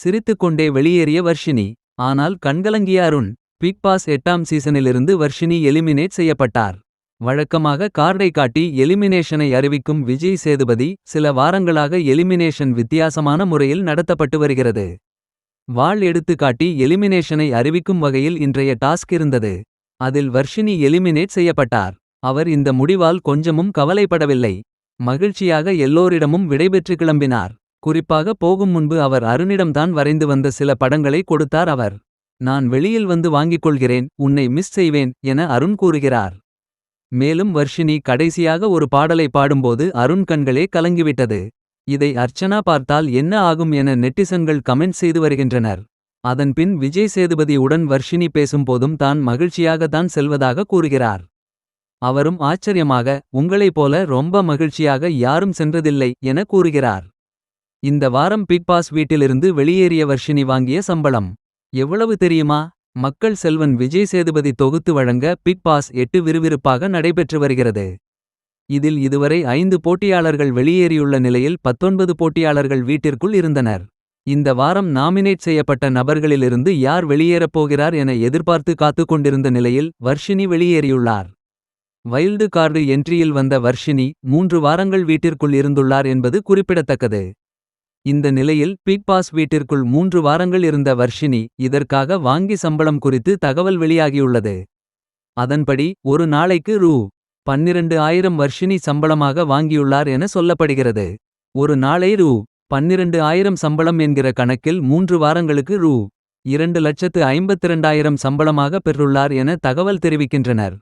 சிரித்துக்கொண்டே வெளியேறிய வர்ஷினி. ஆனால் கண்கலங்கிய அருண். பிக் பாஸ் 8ஆம் சீசனிலிருந்து வர்ஷினி எலிமினேட் செய்யப்பட்டார். வழக்கமாக கார்டை காட்டி எலிமினேஷனை அறிவிக்கும் விஜய் சேதுபதி. சில வாரங்களாக எலிமினேஷன் வித்தியாசமான முறையில் நடத்தப்பட்டு வருகிறது. வாள் எடுத்து காட்டி எலிமினேஷனை அறிவிக்கும் வகையில் இன்றைய டாஸ்க் இருந்தது. அதில் வர்ஷினி எலிமினேட் செய்யப்பட்டார். அவர் இந்த முடிவால் கொஞ்சமும் கவலைப்படவில்லை. மகிழ்ச்சியாக எல்லோரிடமும் விடைபெற்று கிளம்பினார். குறிப்பாக போகும் முன்பு அவர் அருணிடம்தான் வரைந்து வந்த சில படங்களை கொடுத்தார் அவர். நான் வெளியில் வந்து வாங்கிக் கொள்கிறேன், உன்னை மிஸ் செய்வேன் என அருண் கூறுகிறார். மேலும் வர்ஷினி கடைசியாக ஒரு பாடலை பாடும்போது அருண் கண்களே கலங்கிவிட்டது. இதை அர்ச்சனா பார்த்தால் என்ன ஆகும் என நெட்டிசன்கள் கமெண்ட் செய்து வருகின்றனர். அதன்பின் விஜய் சேதுபதி உடன் வர்ஷினி பேசும்போதும் தான் மகிழ்ச்சியாக தான் செல்வதாக கூறுகிறார். அவரும் ஆச்சரியமாக, உங்களைப் போல ரொம்ப மகிழ்ச்சியாக யாரும் சென்றதில்லை என கூறுகிறார். இந்த வாரம் பிக் பாஸ் வீட்டிலிருந்து வெளியேறிய வர்ஷினி வாங்கிய சம்பளம் எவ்வளவு தெரியுமா? மக்கள் செல்வன் விஜய் சேதுபதி தொகுத்து வழங்க பிக் பாஸ் 8 விறுவிறுப்பாக நடைபெற்று வருகிறது. இதில் இதுவரை 5 போட்டியாளர்கள் வெளியேறியுள்ள நிலையில் 19 போட்டியாளர்கள் வீட்டிற்குள் இருந்தனர். இந்த வாரம் நாமினேட் செய்யப்பட்ட நபர்களிலிருந்து யார் வெளியேறப் போகிறார் என எதிர்பார்த்து காத்துக் கொண்டிருந்த நிலையில் வர்ஷினி வெளியேறியுள்ளார். வைல்டு கார்டு என்ட்ரியில் வந்த வர்ஷினி 3 வாரங்கள் வீட்டிற்குள் இருந்துள்ளார் என்பது குறிப்பிடத்தக்கது. இந்த நிலையில் பிக் பாஸ் வீட்டிற்குள் 3 வாரங்கள் இருந்த வர்ஷினி இதற்காக வாங்கி சம்பளம் குறித்து தகவல் வெளியாகியுள்ளது. அதன்படி ஒரு நாளைக்கு ரூ. 12,000 வர்ஷினி சம்பளமாக வாங்கியுள்ளார் என சொல்லப்படுகிறது. ஒரு நாளை ரூ. 12,000 சம்பளம் என்கிற கணக்கில் 3 வாரங்களுக்கு ரூ. 2,52,000 சம்பளமாக பெற்றுள்ளார் என தகவல் தெரிவிக்கின்றனர்.